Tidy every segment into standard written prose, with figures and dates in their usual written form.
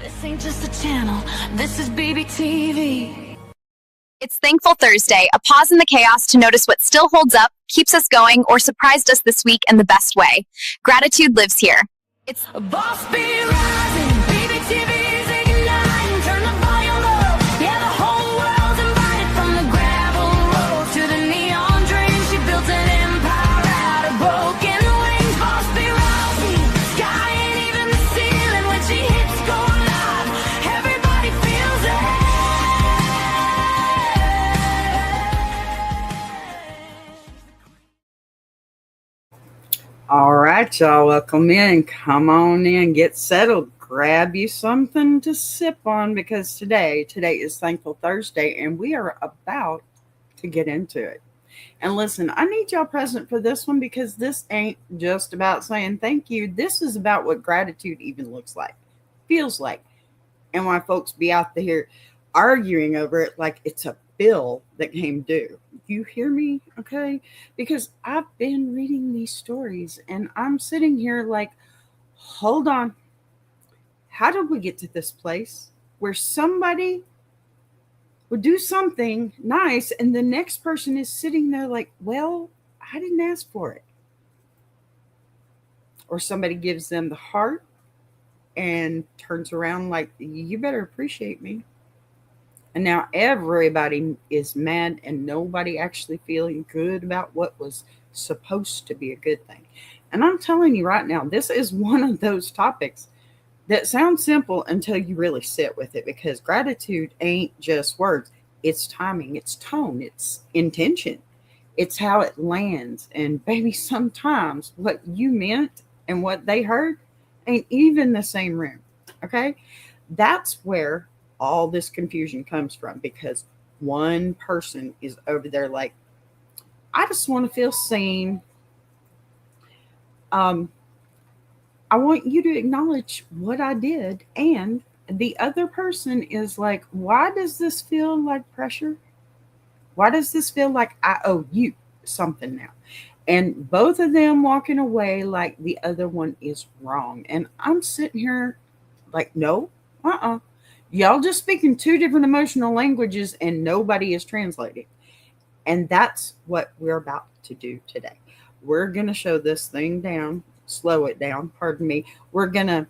This ain't just a channel, this is BBTV. It's Thankful Thursday, a pause in the chaos to notice what still holds up, keeps us going, or surprised us this week in the best way. Gratitude lives here. It's A boss be rising, BBTV's igniting, turn the volume up. Yeah, the whole world's invited from the gravel road to the neon dream. She built an empire out of broken wings. Boss be rising, sky ain't even the ceiling when she hits go live. Everybody feels it. All right, y'all, welcome in. Come on in, get settled, grab you something to sip on because today is Thankful Thursday and we are about to get into it. And listen, I need y'all present for this one because this ain't just about saying thank you. This is about what gratitude even looks like, feels like, and why folks be out there arguing over it like it's a bill that came due. You hear me? Okay. Because I've been reading these stories and I'm sitting here like, hold on. How did we get to this place where somebody would do something nice and the next person is sitting there like, well, I didn't ask for it. Or somebody gives them the heart and turns around like, you better appreciate me. And now everybody is mad and nobody actually feeling good about what was supposed to be a good thing. And I'm telling you right now, this is one of those topics that sounds simple until you really sit with it because gratitude ain't just words. It's timing, it's tone, it's intention. It's how it lands. And baby, sometimes what you meant and what they heard ain't even the same room. Okay? That's where all this confusion comes from because one person is over there like, I just want to feel seen. I want you to acknowledge what I did. And the other person is like, why does this feel like pressure? Why does this feel like I owe you something now? And both of them walking away like the other one is wrong. And I'm sitting here like, no, y'all just speaking two different emotional languages and nobody is translating. And that's what we're about to do today. We're going to show this thing down, slow it down, pardon me. We're going to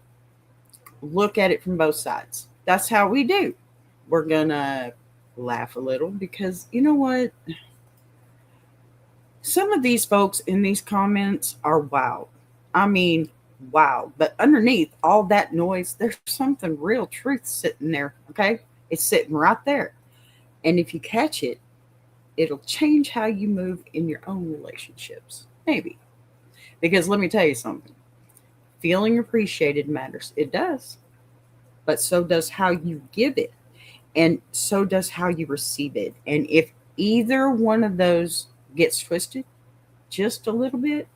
look at it from both sides. That's how we do. We're going to laugh a little because you know what? Some of these folks in these comments are wild. I mean, wow. But underneath all that noise, there's something real truth sitting there. Okay. It's sitting right there. And if you catch it, it'll change how you move in your own relationships. Maybe. Because let me tell you something. Feeling appreciated matters. It does. But so does how you give it. And so does how you receive it. And if either one of those gets twisted just a little bit,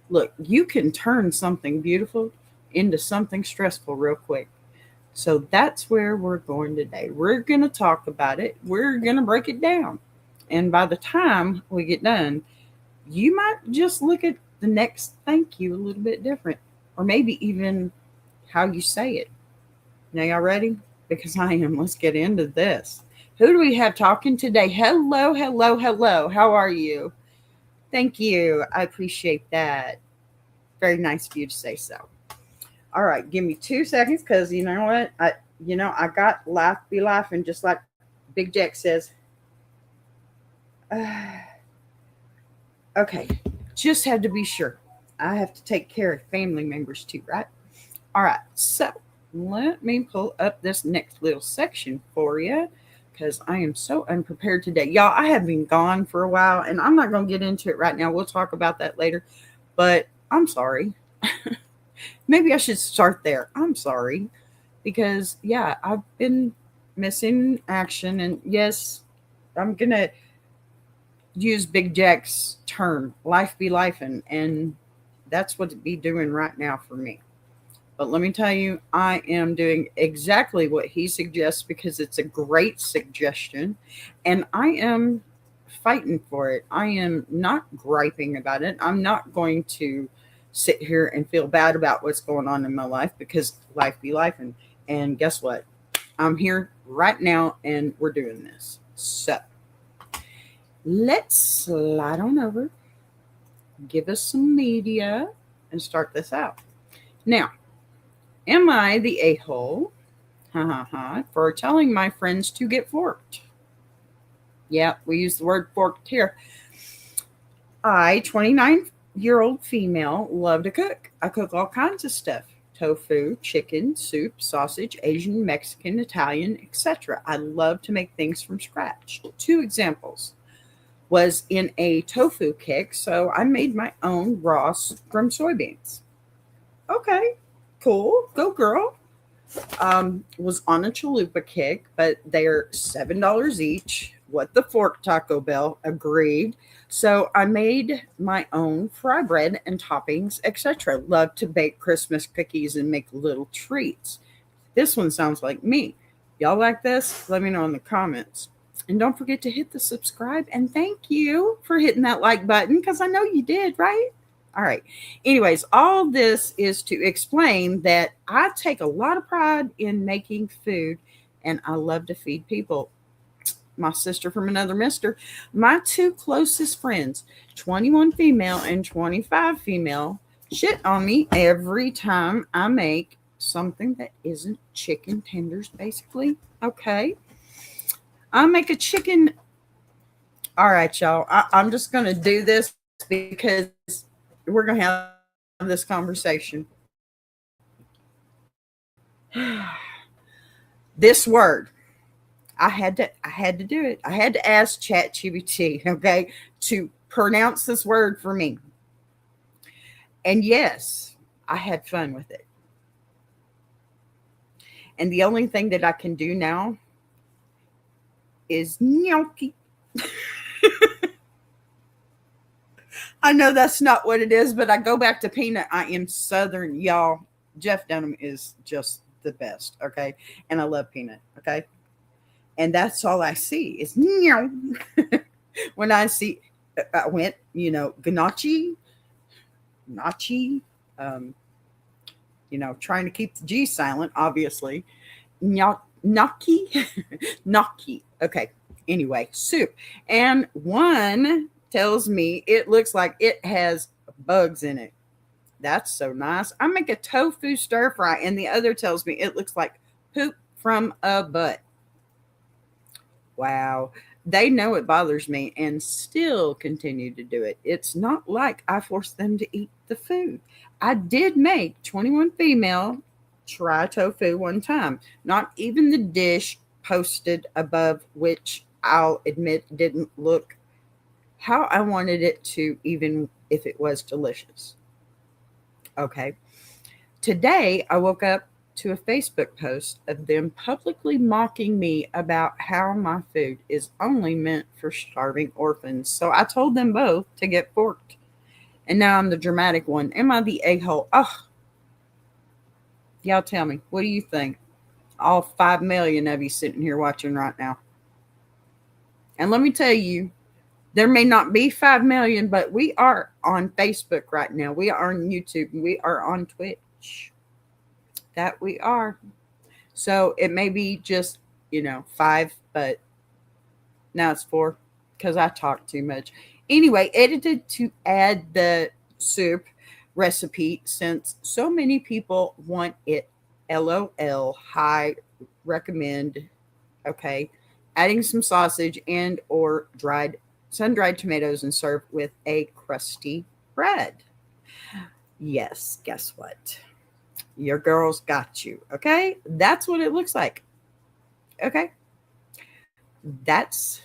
look, you can turn something beautiful into something stressful real quick. So that's where we're going today. We're going to talk about it. We're going to break it down. And by the time we get done, you might just look at the next thank you a little bit different, or maybe even how you say it. Now, y'all ready? Because I am. Let's get into this. Who do we have talking today? Hello, hello, hello. How are you? Thank you. I appreciate that. Very nice of you to say so. All right, give me 2 seconds because you know what? I got life be life, and just like Big Jack says, okay, just had to be sure. I have to take care of family members too, right? All right, so let me pull up this next little section for you because I am so unprepared today. Y'all, I have been gone for a while and I'm not going to get into it right now. We'll talk about that later, but I'm sorry. Maybe I should start there. I'm sorry because, yeah, I've been missing action. And yes, I'm going to use Big Jack's term, life be life. And that's what it be doing right now for me. But let me tell you, I am doing exactly what he suggests because it's a great suggestion. And I am fighting for it. I am not griping about it. I'm not going to sit here and feel bad about what's going on in my life because life be life. And And guess what? I'm here right now and we're doing this. So let's slide on over, give us some media, and start this out. Now, am I the a-hole? Ha ha ha. For telling my friends to get forked. Yeah, we use the word forked here. I, 29-year-old female, love to cook. I cook all kinds of stuff: tofu, chicken, soup, sausage, Asian, Mexican, Italian, etc. I love to make things from scratch. Two examples was in a tofu kick, so I made my own raws from soybeans. Okay, cool, go girl. Was on a chalupa kick, but they're $7 each. What the fork, Taco Bell? Agreed. So I made my own fry bread and toppings, etc. Love to bake Christmas cookies and make little treats. This one sounds like me. Y'all like this? Let me know in the comments. And don't forget to hit the subscribe, and thank you for hitting that like button because I know you did, right? All right. Anyways, all this is to explain that I take a lot of pride in making food and I love to feed people. My sister from another mister, my two closest friends, 21 female and 25 female, shit on me every time I make something that isn't chicken tenders, basically. Okay. I make a chicken. All right, y'all. I'm just going to do this because we're going to have this conversation. This word, I had to do it. I had to ask ChatGPT, okay, to pronounce this word for me. And yes, I had fun with it. And the only thing that I can do now is gnocchi. I know that's not what it is, but I go back to peanut. I am Southern, y'all. Jeff Dunham is just the best, okay? And I love peanut, okay? And that's all I see is meow. When I see, I went, gnocchi, trying to keep the G silent, obviously. Gnocchi, gnocchi. Okay. Anyway, soup. And one tells me it looks like it has bugs in it. That's so nice. I make a tofu stir fry, and the other tells me it looks like poop from a butt. Wow. They know it bothers me and still continue to do it. It's not like I force them to eat the food. I did make 21 female try tofu one time. Not even the dish posted above, which I'll admit didn't look how I wanted it to, even if it was delicious. Okay. Today, I woke up to a Facebook post of them publicly mocking me about how my food is only meant for starving orphans. So I told them both to get forked. And now I'm the dramatic one. Am I the a-hole? Oh, y'all tell me. What do you think? All 5 million of you sitting here watching right now. And let me tell you, there may not be 5 million, but we are on Facebook right now. We are on YouTube. We are on Twitch. That we are. So it may be just, 5, but now it's 4 because I talk too much. Anyway, edited to add the soup recipe since so many people want it. LOL. High recommend. Okay. Adding some sausage and or sun-dried tomatoes and serve with a crusty bread. Yes, guess what? Your girl's got you. Okay. That's what it looks like. Okay. That's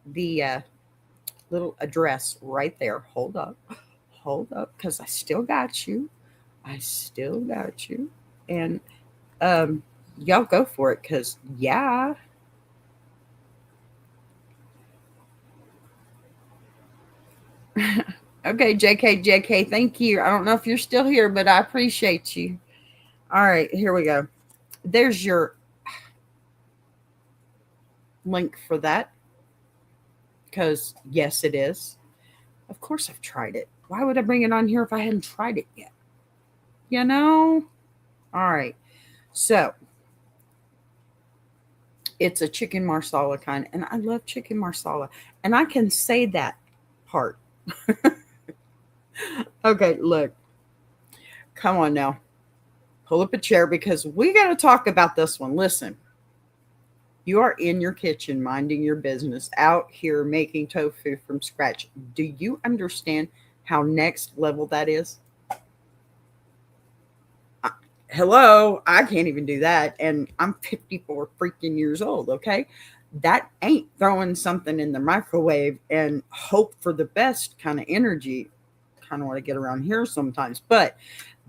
the little address right there. Hold up. Because I still got you. And y'all go for it because, yeah. Okay, JK, thank you. I don't know if you're still here, but I appreciate you. All right, here we go. There's your link for that. Because, yes, it is. Of course I've tried it. Why would I bring it on here if I hadn't tried it yet? All right. So, It's a chicken marsala kind, and I love chicken marsala, and I can say that part. Okay, look, come on now, pull up a chair because we got to talk about this one. Listen, you are in your kitchen minding your business, out here making tofu from scratch. Do you understand how next level that is? Hello, I can't even do that. And I'm 54 freaking years old, okay? That ain't throwing something in the microwave and hope for the best kind of energy. Kind of want to get around here sometimes, but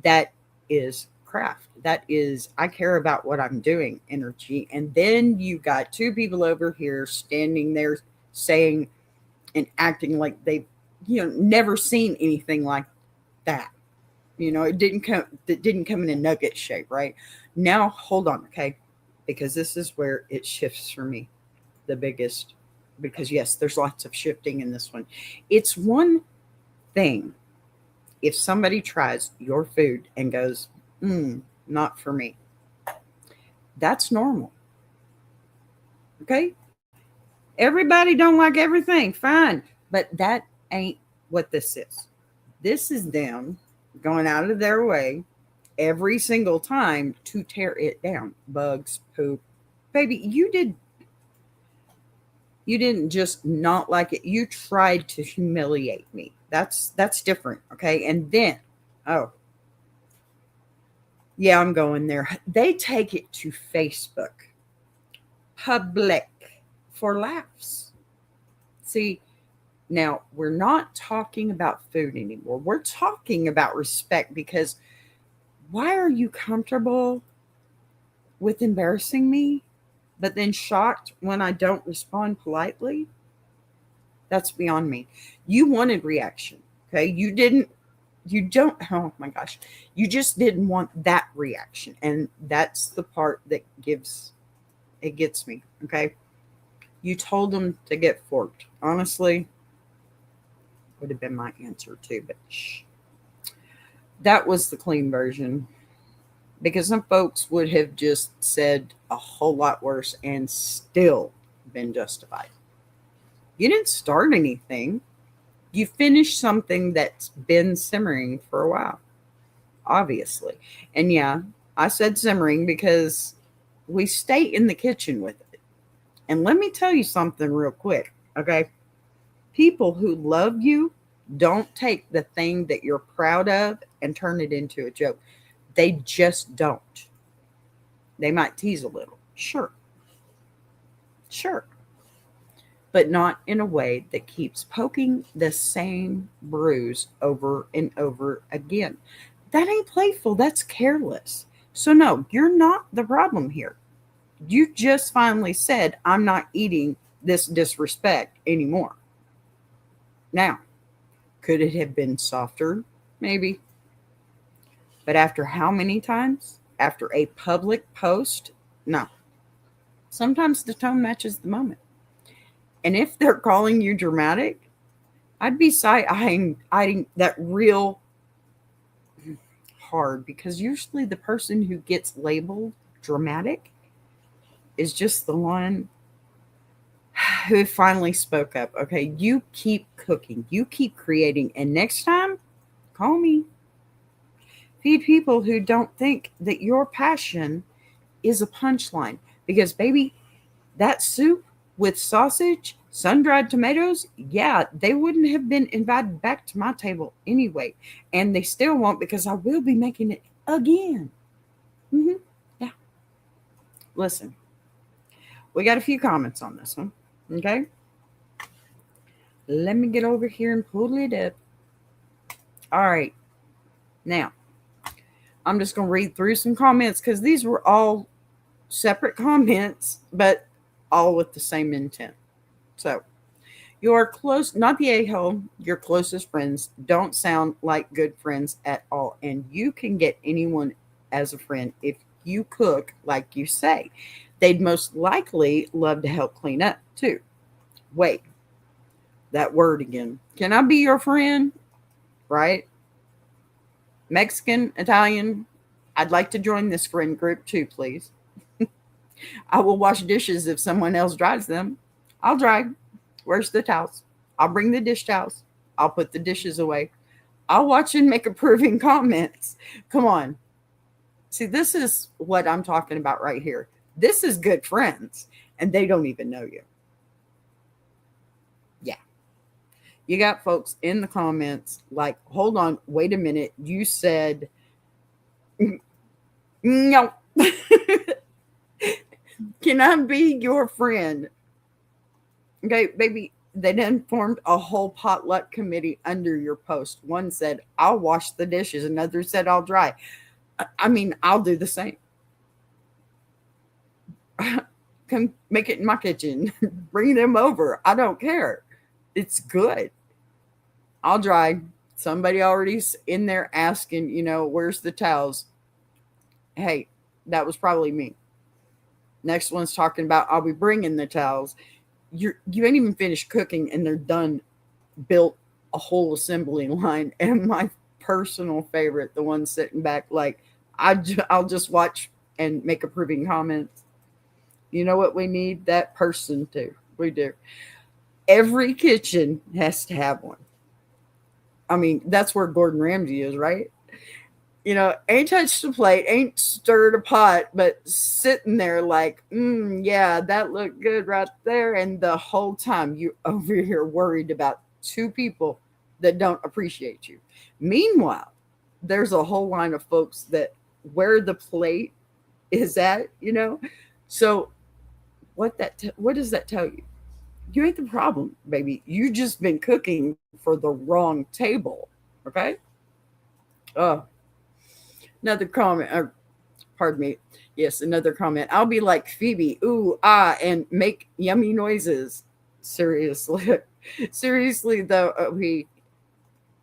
that is craft. That is, I care about what I'm doing energy. And then you got two people over here standing there saying and acting like they've, never seen anything like that. It didn't come in a nugget shape, right? Now, hold on, okay? Because this is where it shifts for me the biggest. Because, yes, there's lots of shifting in this one. It's one thing if somebody tries your food and goes, not for me. That's normal, okay? Everybody don't like everything, fine. But that ain't what this is. This is them going out of their way every single time to tear it down. Bugs, poop. Baby, you didn't just not like it. You tried to humiliate me. That's different, okay? And then, oh, yeah, I'm going there. They take it to Facebook. Public for laughs. See, now we're not talking about food anymore. We're talking about respect because why are you comfortable with embarrassing me, but then shocked when I don't respond politely? That's beyond me. You wanted reaction. Okay. Oh my gosh. You just didn't want that reaction. And that's the part that gets me. Okay. You told them to get forked. Honestly, would have been my answer too, but that was the clean version. Because some folks would have just said a whole lot worse and still been justified. You didn't start anything. You finished something that's been simmering for a while, obviously. And yeah, I said simmering because we stay in the kitchen with it. And let me tell you something real quick, okay? People who love you don't take the thing that you're proud of and turn it into a joke. They just don't. They might tease a little. Sure. But not in a way that keeps poking the same bruise over and over again. That ain't playful. That's careless. So, no, you're not the problem here. You just finally said, I'm not eating this disrespect anymore. Now, could it have been softer? Maybe. But after how many times? After a public post? No. Sometimes the tone matches the moment. And if they're calling you dramatic, I'd be side-eyeing that real hard because usually the person who gets labeled dramatic is just the one who finally spoke up. Okay, you keep cooking, you keep creating, and next time, call me. Feed people who don't think that your passion is a punchline. Because, baby, that soup with sausage, sun-dried tomatoes, yeah, they wouldn't have been invited back to my table anyway. And they still won't because I will be making it again. Yeah. Listen, we got a few comments on this one. Okay. Let me get over here and pull it up. All right. Now, I'm just going to read through some comments because these were all separate comments, but all with the same intent. So, your close, not the a-hole, your closest friends don't sound like good friends at all. And you can get anyone as a friend if you cook like you say. They'd most likely love to help clean up too. Wait, that word again. Can I be your friend? Right? Mexican, Italian. I'd like to join this friend group too, please. I will wash dishes if someone else dries them. I'll dry. Where's the towels? I'll bring the dish towels. I'll put the dishes away. I'll watch and make approving comments. Come on. See, this is what I'm talking about right here. This is good friends, and they don't even know you. Yeah. You got folks in the comments like, hold on, wait a minute. You said, no. Can I be your friend? Okay, baby, they then formed a whole potluck committee under your post. One said, I'll wash the dishes. Another said, I'll dry. I mean, I'll do the same. Come make it in my kitchen. Bring them over. I don't care. It's good. I'll dry. Somebody already's in there asking, where's the towels? Hey, that was probably me. Next one's talking about, I'll be bringing the towels. You ain't even finished cooking and they're done, built a whole assembly line. And my personal favorite, the one sitting back, like, I'll just watch and make approving comments. You know what we need? That person to. We do. Every kitchen has to have one. I mean, that's where Gordon Ramsay is, right? Ain't touched a plate, ain't stirred a pot, but sitting there like, yeah, that looked good right there. And the whole time you over here worried about two people that don't appreciate you. Meanwhile, there's a whole line of folks that where the plate is at, So what does that tell you? You ain't the problem, baby. You just been cooking for the wrong table. Okay? Oh. Another comment, pardon me. Yes, another comment. I'll be like Phoebe, ooh, ah, and make yummy noises. Seriously. Seriously, though, we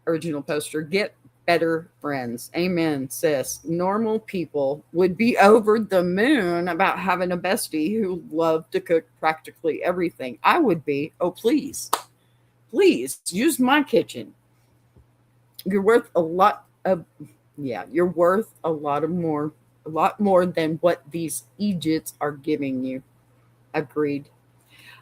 original poster, get better friends. Amen, sis. Normal people would be over the moon about having a bestie who loved to cook practically everything. I would be. Oh, please. Please use my kitchen. You're worth a lot of... Yeah, you're worth a lot more than what these Egypts are giving you. Agreed.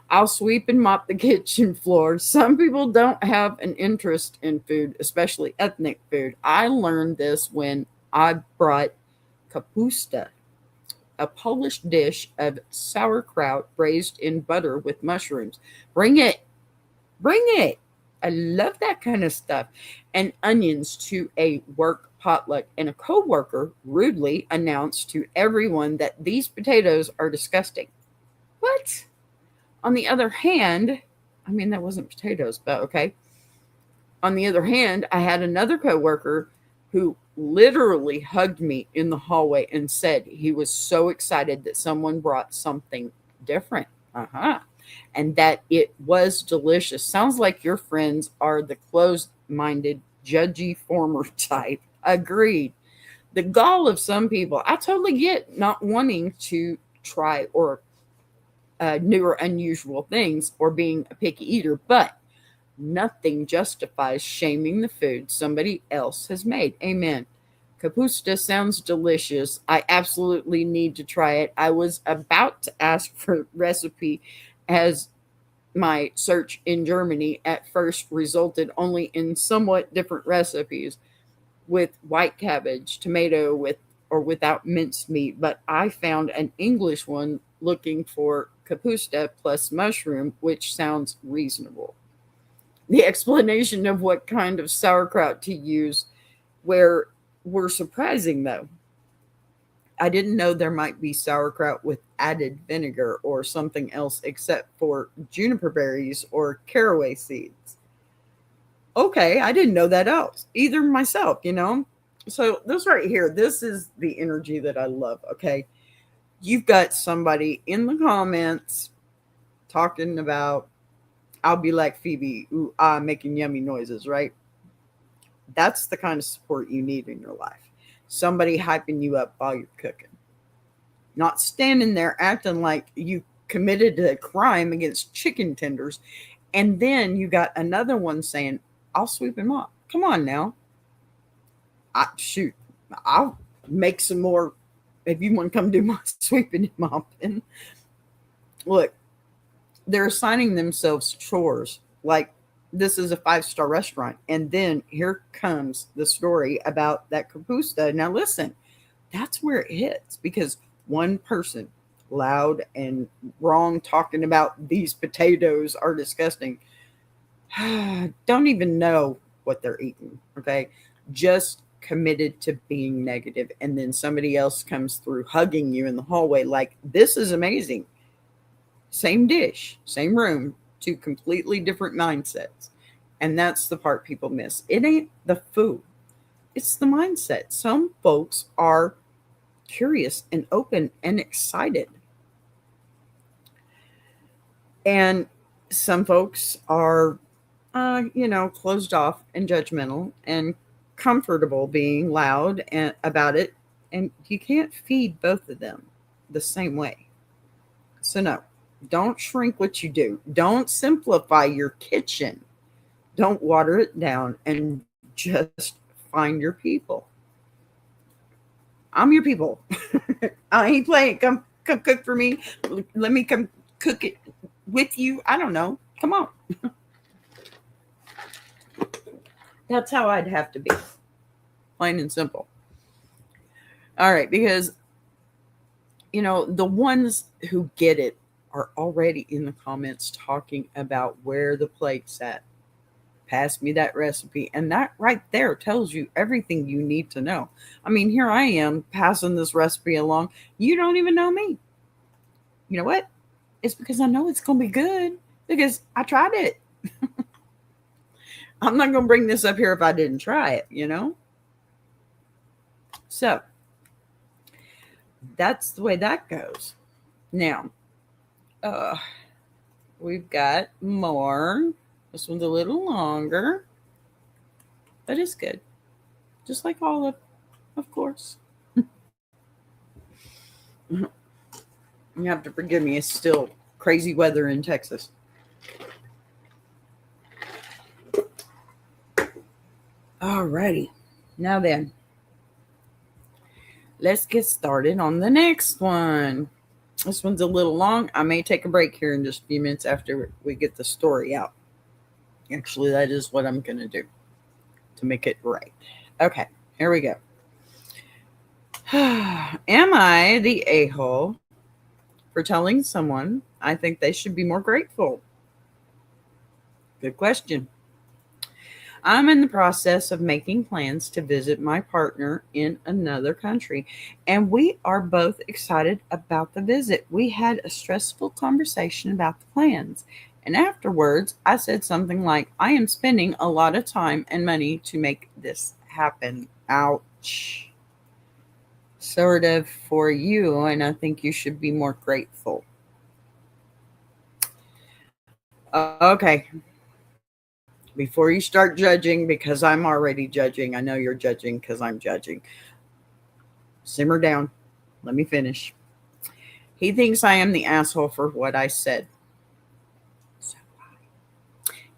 I'll sweep and mop the kitchen floor. Some people don't have an interest in food, especially ethnic food. I learned this when I brought kapusta, a Polish dish of sauerkraut braised in butter with mushrooms. Bring it. Bring it. I love that kind of stuff. And onions to a work potluck. And a coworker rudely announced to everyone that these potatoes are disgusting. What? On the other hand, I mean, that wasn't potatoes, but okay. On the other hand, I had another coworker who literally hugged me in the hallway and said he was so excited that someone brought something different. And that it was delicious. Sounds like your friends are the closed-minded, judgy former type. Agreed. The gall of some people, I totally get not wanting to try or new or unusual things or being a picky eater, but nothing justifies shaming the food somebody else has made. Amen. Kapusta sounds delicious. I absolutely need to try it. I was about to ask for recipe as my search in Germany at first resulted only in somewhat different recipes with white cabbage, tomato with or without minced meat, but I found an English one looking for kapusta plus mushroom, which sounds reasonable. The explanation of what kind of sauerkraut to use were surprising though. I didn't know there might be sauerkraut with added vinegar or something else except for juniper berries or caraway seeds. Okay, I didn't know that else either myself, So this right here, this is the energy that I love, okay? You've got somebody in the comments talking about, I'll be like Phoebe, ooh, ah, making yummy noises, right? That's the kind of support you need in your life. Somebody hyping you up while you're cooking. Not standing there acting like you committed a crime against chicken tenders. And then you got another one saying, I'll sweep him up. Come on now. I'll make some more if you want to come do my sweeping and mopping. Look, they're assigning themselves chores like this is a 5-star restaurant. And then here comes the story about that kapusta. Now, listen, that's where it hits because one person loud and wrong talking about these potatoes are disgusting don't even know what they're eating. Okay. Just committed to being negative, and then somebody else comes through hugging you in the hallway like this is amazing. Same dish, same room, two completely different mindsets. And that's the part people miss. It ain't the food, it's the mindset. Some folks are curious and open and excited, and some folks are, closed off and judgmental and comfortable being loud and about it. And you can't feed both of them the same way. So, no, don't shrink what you do. Don't simplify your kitchen. Don't water it down and just find your people. I'm your people. I ain't playing. Come cook for me. Let me come cook it with you. I don't know. Come on. That's how I'd have to be. Plain and simple. All right, because the ones who get it are already in the comments talking about where the plate's at. Pass me that recipe. And that right there tells you everything you need to know. I mean, here I am passing this recipe along. You don't even know me. You know what? It's because I know it's going to be good because I tried it. I'm not going to bring this up here if I didn't try it, So that's the way that goes. Now, we've got more. This one's a little longer, but it's good. Just like all of course. You have to forgive me. It's still crazy weather in Texas. Alrighty. Now then, let's get started on the next one. This one's a little long. I may take a break here in just a few minutes after we get the story out. Actually, that is what I'm going to do to make it right. Okay, here we go. Am I the a-hole for telling someone I think they should be more grateful? Good question. I'm in the process of making plans to visit my partner in another country, and we are both excited about the visit. We had a stressful conversation about the plans, and afterwards, I said something like, I am spending a lot of time and money to make this happen. Ouch. Sort of for you, and I think you should be more grateful. Okay. Before you start judging, because I'm already judging, I know you're judging because I'm judging. Simmer down. Let me finish. He thinks I am the asshole for what I said. So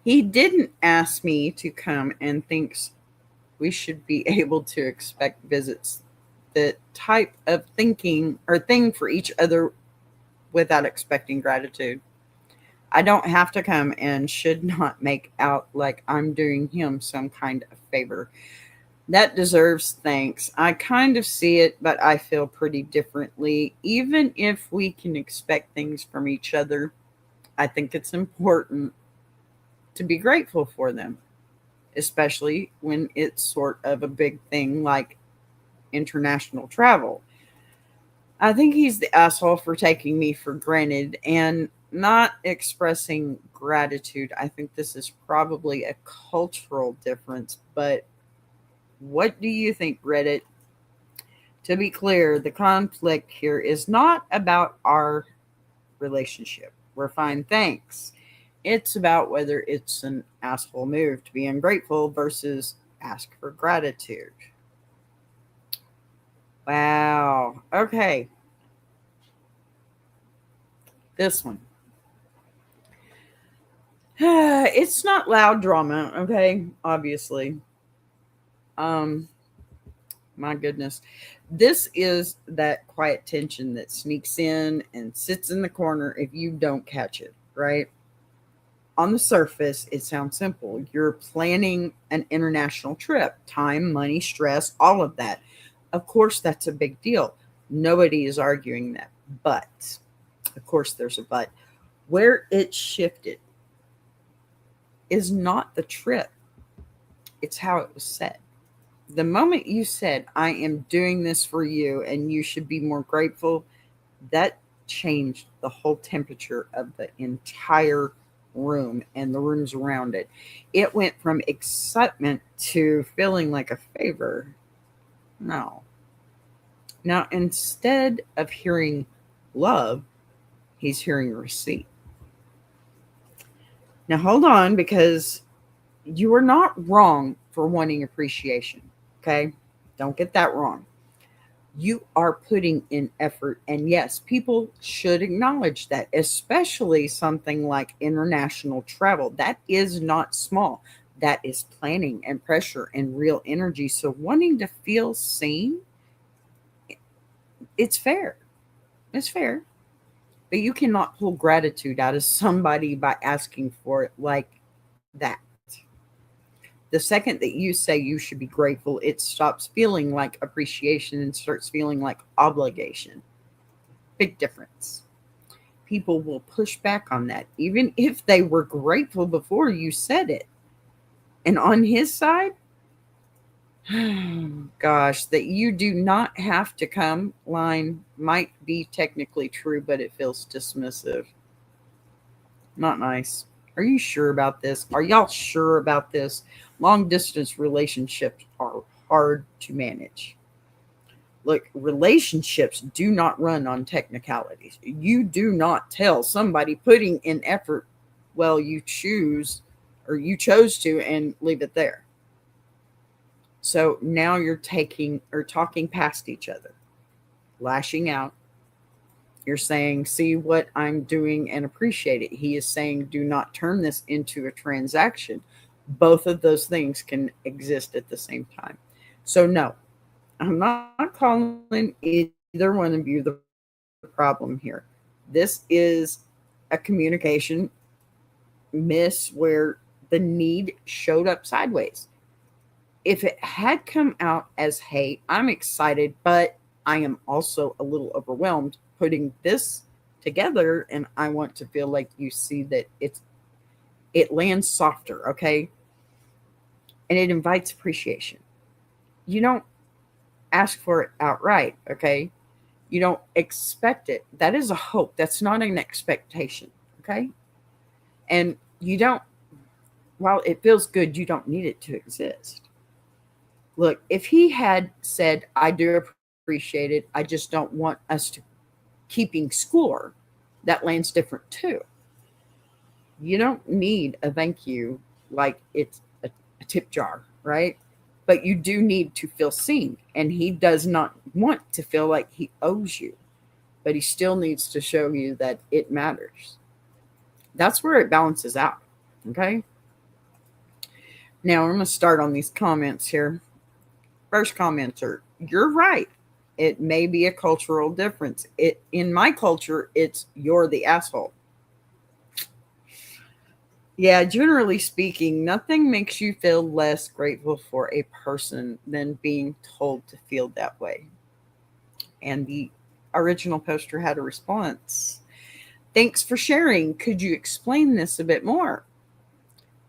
he didn't ask me to come and thinks we should be able to expect visits. The type of thinking or thing for each other without expecting gratitude. I don't have to come and should not make out like I'm doing him some kind of favor. That deserves thanks. I kind of see it, but I feel pretty differently. Even if we can expect things from each other, I think it's important to be grateful for them, especially when it's sort of a big thing like international travel. I think he's the asshole for taking me for granted and not expressing gratitude. I think this is probably a cultural difference, but what do you think, Reddit? To be clear, the conflict here is not about our relationship. We're fine, thanks. It's about whether it's an asshole move to be ungrateful versus ask for gratitude. Wow. Okay. This one. It's not loud drama, okay? Obviously. My goodness. This is that quiet tension that sneaks in and sits in the corner if you don't catch it, right? On the surface, it sounds simple. You're planning an international trip, time, money, stress, all of that. Of course, that's a big deal. Nobody is arguing that. But, of course, there's a but. Where it shifted is not the trip, it's how it was said. The moment you said, I am doing this for you and you should be more grateful, that changed the whole temperature of the entire room and the rooms around it. It went from excitement to feeling like a favor. No. Now, instead of hearing love, he's hearing receipt. Now, hold on, because you are not wrong for wanting appreciation. Okay. Don't get that wrong. You are putting in effort. And yes, people should acknowledge that, especially something like international travel. That is not small. That is planning and pressure and real energy. So, wanting to feel seen, it's fair. It's fair. But you cannot pull gratitude out of somebody by asking for it like that. The second that you say you should be grateful, it stops feeling like appreciation and starts feeling like obligation. Big difference. People will push back on that, even if they were grateful before you said it. And on his side, gosh, that you do not have to come line might be technically true, but it feels dismissive. Not nice. Are you sure about this? Are y'all sure about this? Long distance relationships are hard to manage. Look, relationships do not run on technicalities. You do not tell somebody putting in effort, well, you choose or you chose to, and leave it there. So now you're taking or talking past each other, lashing out. You're saying, see what I'm doing and appreciate it. He is saying, do not turn this into a transaction. Both of those things can exist at the same time. So, no, I'm not calling either one of you the problem here. This is a communication miss where the need showed up sideways. If it had come out as, hey, I'm excited, but I am also a little overwhelmed putting this together, and I want to feel like you see that it lands softer, okay? And it invites appreciation. You don't ask for it outright, okay? You don't expect it. That is a hope. That's not an expectation, okay? And you don't, while it feels good, you don't need it to exist. Look, if he had said, I do appreciate it, I just don't want us to keeping score, that lands different too. You don't need a thank you like it's a tip jar, right? But you do need to feel seen. And he does not want to feel like he owes you, but he still needs to show you that it matters. That's where it balances out. Okay. Now I'm going to start on these comments here. First commenter, you're right. It may be a cultural difference. In my culture, it's you're the asshole. Yeah, generally speaking, nothing makes you feel less grateful for a person than being told to feel that way. And the original poster had a response. Thanks for sharing. Could you explain this a bit more?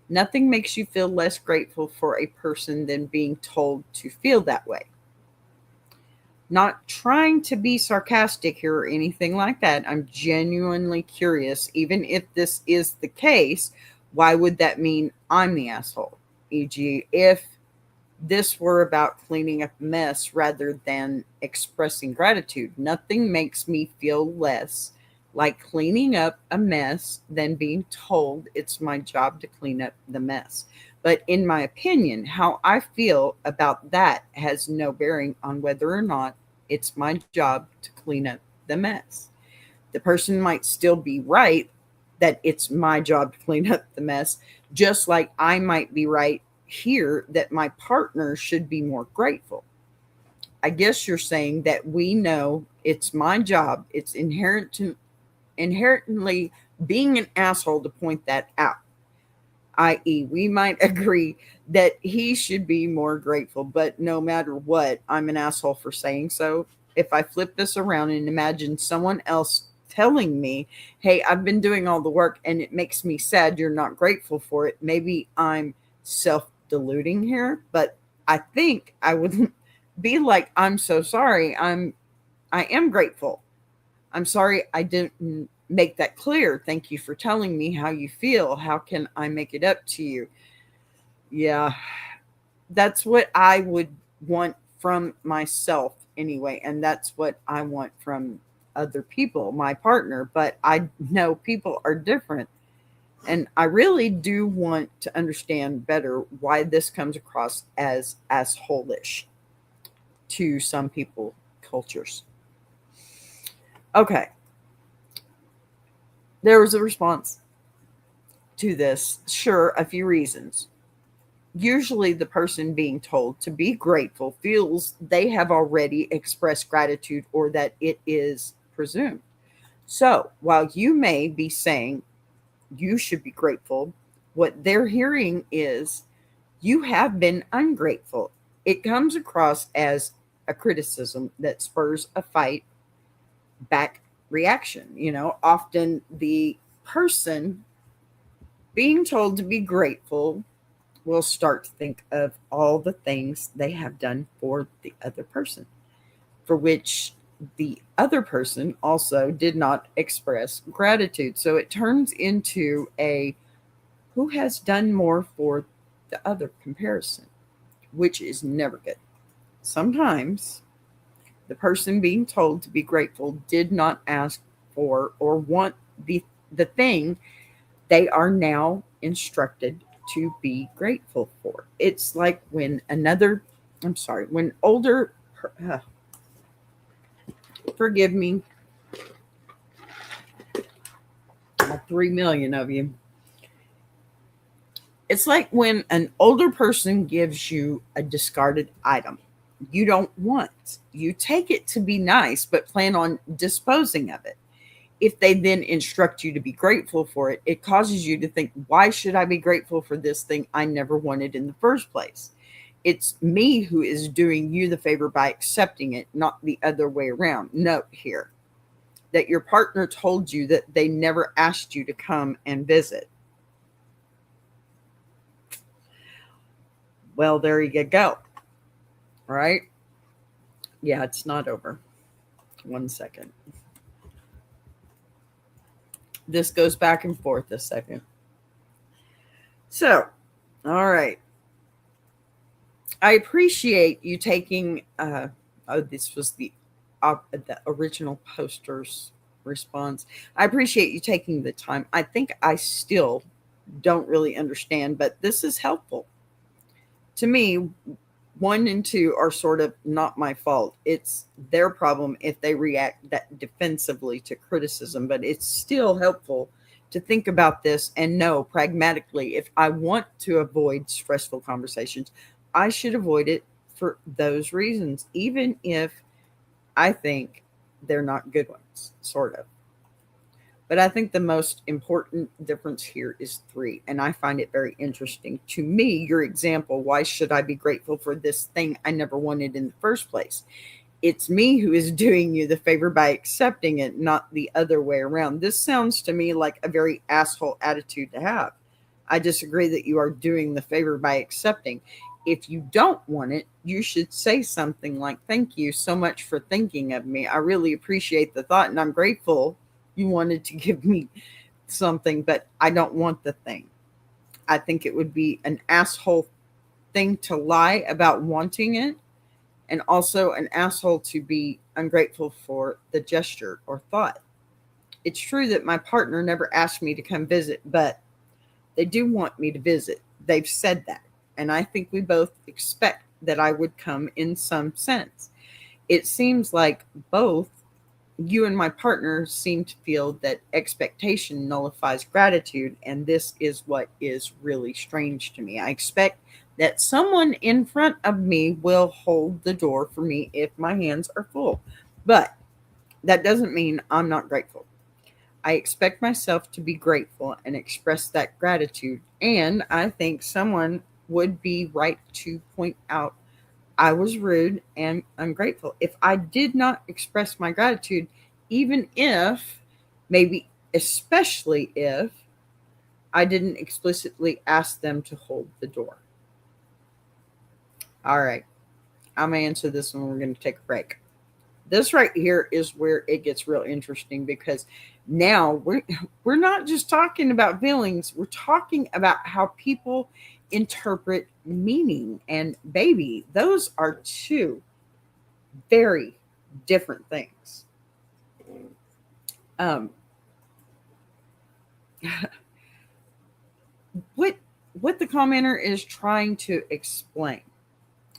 Nothing makes you feel less grateful for a person than being told to feel that way. Not trying to be sarcastic here or anything like that. I'm genuinely curious. Even if this is the case, why would that mean I'm the asshole? E.g., if this were about cleaning up a mess rather than expressing gratitude, nothing makes me feel less like cleaning up a mess than being told it's my job to clean up the mess. But in my opinion, how I feel about that has no bearing on whether or not it's my job to clean up the mess. The person might still be right that it's my job to clean up the mess, just like I might be right here that my partner should be more grateful. I guess you're saying that we know it's my job, it's inherently being an asshole to point that out, i.e., we might agree that he should be more grateful, but no matter what, I'm an asshole for saying so. If I flip this around and imagine someone else telling me, hey, I've been doing all the work and it makes me sad you're not grateful for it, maybe I'm self deluding here, but I think I would be like, I'm so sorry. I am grateful. I'm sorry I didn't make that clear. Thank you for telling me how you feel. How can I make it up to you? Yeah, that's what I would want from myself anyway. And that's what I want from other people, my partner. But I know people are different. And I really do want to understand better why this comes across as asshole-ish to some people cultures. Okay, there was a response to this. Sure, a few reasons. Usually, the person being told to be grateful feels they have already expressed gratitude or that it is presumed. So, while you may be saying you should be grateful, what they're hearing is you have been ungrateful. It comes across as a criticism that spurs a fight back reaction. Often the person being told to be grateful will start to think of all the things they have done for the other person, for which the other person also did not express gratitude. So it turns into a who has done more for the other comparison, which is never good. Sometimes the person being told to be grateful did not ask for or want the thing they are now instructed to be grateful for. It's like when older, forgive me, 3 million of you. It's like when an older person gives you a discarded item you don't want. You take it to be nice, but plan on disposing of it. If they then instruct you to be grateful for it, it causes you to think, why should I be grateful for this thing I never wanted in the first place? It's me who is doing you the favor by accepting it, not the other way around. Note here that your partner told you that they never asked you to come and visit. Well, there you go. Right? Yeah, it's not over. 1 second. This goes back and forth a second. So, all right. I appreciate you taking. This was the original poster's response. I appreciate you taking the time. I think I still don't really understand, but this is helpful. To me, 1 and 2 are sort of not my fault. It's their problem if they react that defensively to criticism, but it's still helpful to think about this and know pragmatically if I want to avoid stressful conversations, I should avoid it for those reasons, even if I think they're not good ones, sort of. But I think the most important difference here is 3, and I find it very interesting. To me, your example, why should I be grateful for this thing I never wanted in the first place? It's me who is doing you the favor by accepting it, not the other way around. This sounds to me like a very asshole attitude to have. I disagree that you are doing the favor by accepting. If you don't want it, you should say something like, thank you so much for thinking of me. I really appreciate the thought, and I'm grateful you wanted to give me something, but I don't want the thing. I think it would be an asshole thing to lie about wanting it, and also an asshole to be ungrateful for the gesture or thought. It's true that my partner never asked me to come visit, but they do want me to visit. They've said that, and I think we both expect that I would come in some sense. It seems like both you and my partner seem to feel that expectation nullifies gratitude, and this is what is really strange to me. I expect that someone in front of me will hold the door for me if my hands are full. But that doesn't mean I'm not grateful. I expect myself to be grateful and express that gratitude. And I think someone would be right to point out I was rude and ungrateful if I did not express my gratitude, even if, maybe especially if, I didn't explicitly ask them to hold the door. All right, I'm going to answer this one. We're going to take a break. This right here is where it gets real interesting because now we're not just talking about feelings, we're talking about how people interpret meaning. And baby, those are two very different things. Um, what the commenter is trying to explain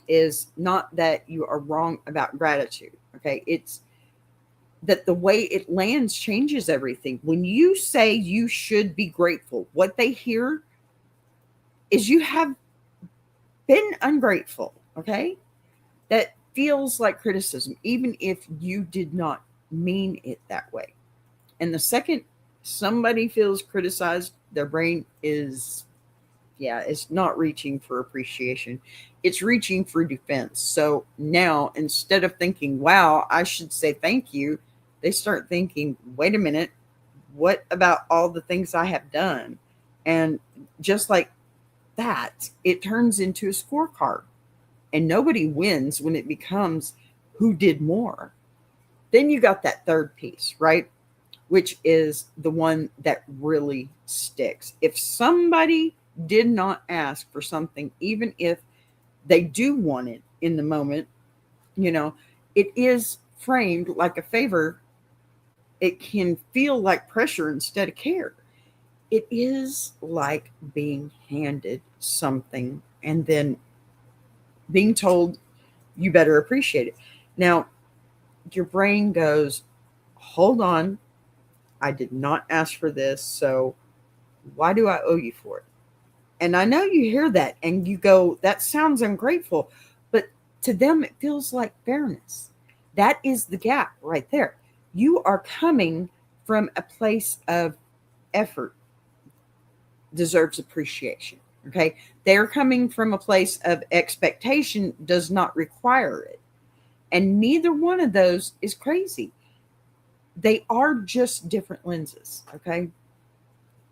is not that you are wrong about gratitude. Okay, it's that the way it lands changes everything. When you say you should be grateful, what they hear is you have been ungrateful. Okay, that feels like criticism, even if you did not mean it that way. And the second somebody feels criticized, their brain is, yeah, it's not reaching for appreciation. It's reaching for defense. So now instead of thinking, wow, I should say thank you, they start thinking, wait a minute, what about all the things I have done? And just like that, it turns into a scorecard. And nobody wins when it becomes who did more. Then you got that third piece, right? Which is the one that really sticks. If somebody did not ask for something, even if they do want it in the moment, it is framed like a favor. It can feel like pressure instead of care. It is like being handed something and then being told you better appreciate it. Now, your brain goes, hold on, I did not ask for this, so why do I owe you for it? And I know you hear that and you go, that sounds ungrateful, but to them it feels like fairness. That is the gap right there. You are coming from a place of effort, deserves appreciation. Okay. They're coming from a place of expectation, does not require it. And neither one of those is crazy. They are just different lenses. Okay.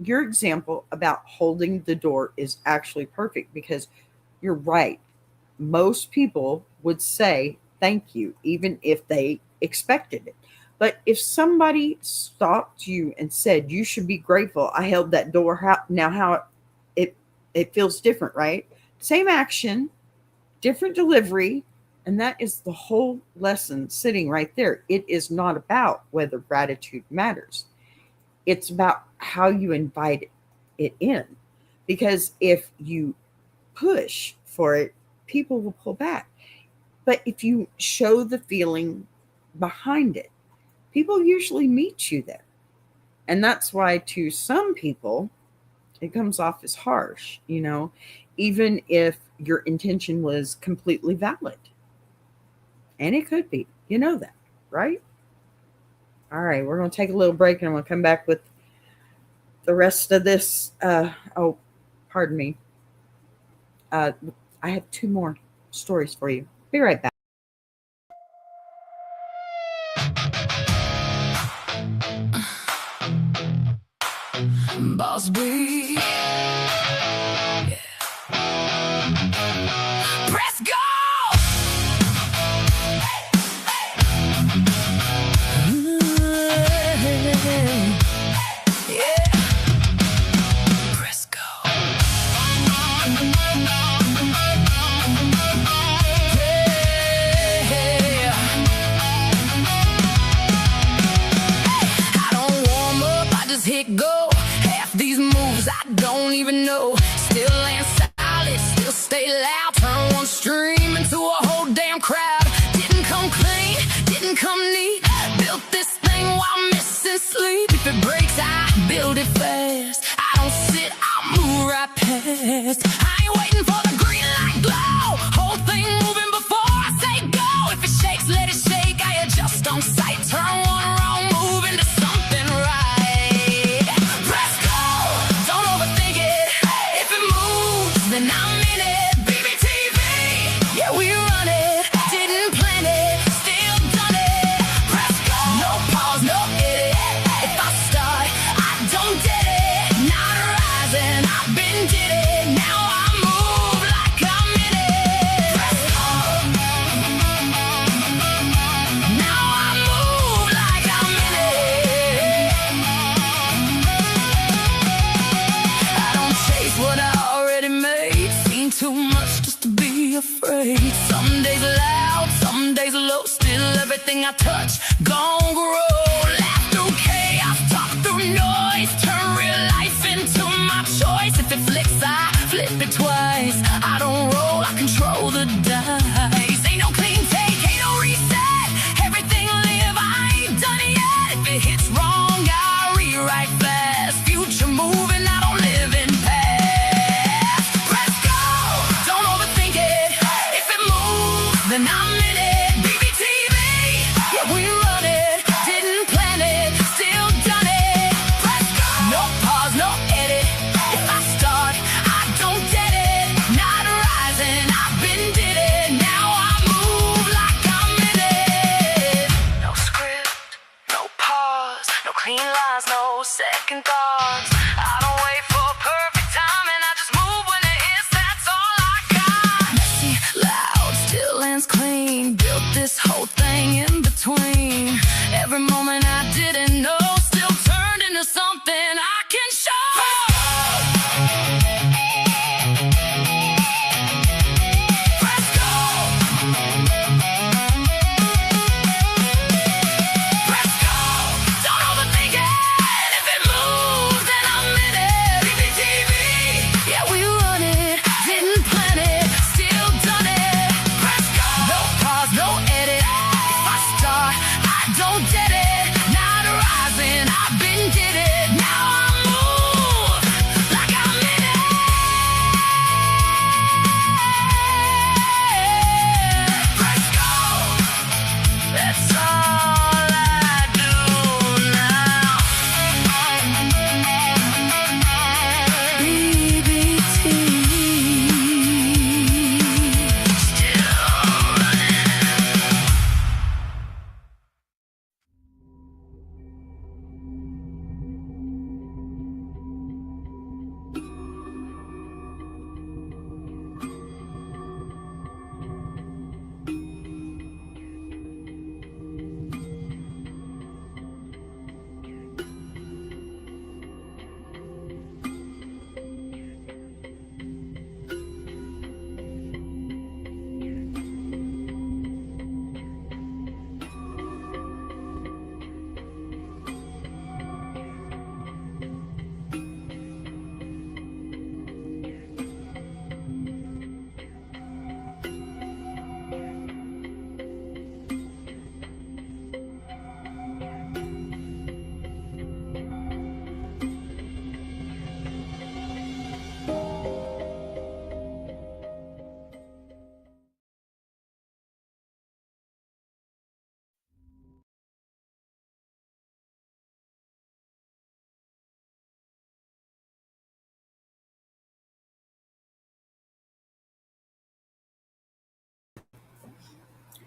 Your example about holding the door is actually perfect because you're right. Most people would say thank you, even if they expected it. But if somebody stopped you and said, you should be grateful, I held that door, now how it feels different, right? Same action, different delivery. And that is the whole lesson sitting right there. It is not about whether gratitude matters. It's about how you invite it in. Because if you push for it, people will pull back. But if you show the feeling behind it, people usually meet you there. And that's why to some people, it comes off as harsh, even if your intention was completely valid. And it could be, that, right? All right, we're going to take a little break and I'm going to come back with the rest of this. Pardon me. I have 2 more stories for you. Be right back. Boss B. Yeah. Press go! Yeah. Press go. Yeah. I don't warm up, I just hit go. These moves I don't even know. Still land solid, still stay loud. Turn one stream into a whole damn crowd. Didn't come clean, didn't come neat. Built this thing while missing sleep. If it breaks, I build it fast. I don't sit, I move right past. I ain't waiting for the green light. everything I touch gon' grow. Laugh through chaos, talk through noise, turn real life into my choice. If it flicks, I flip it twice. I don't roll, I control the dice. Ain't no clean take, ain't no reset. Everything live, I ain't done it yet. If it hits wrong, I rewrite fast. Future moving, I don't live in past. Press go, don't overthink it. If it moves, then I'm in it. BBTV, yeah, we run it. Didn't plan it, still done it. Press go, no pause, no edit. If I start, I don't get it. Not rising, I've been did it. Now I move like I'm in it. No script, no pause, no clean lines, no second thoughts. I don't wait for perfect timing, I just move when it is, that's all I got. Messy, loud, still ends clean. Built this whole thing in between. Every moment I didn't know still turned into something I can show. Press go. Press go. Don't overthink it. If it moves, then I'm in it. BBTV, yeah, we run it. Didn't plan it, still done it. Press go. No pause, no edit. If I start, I don't get it. Not rising, I've been did it. Now I move like I'm in it. Press go. That's all I do now. BBTV, still running.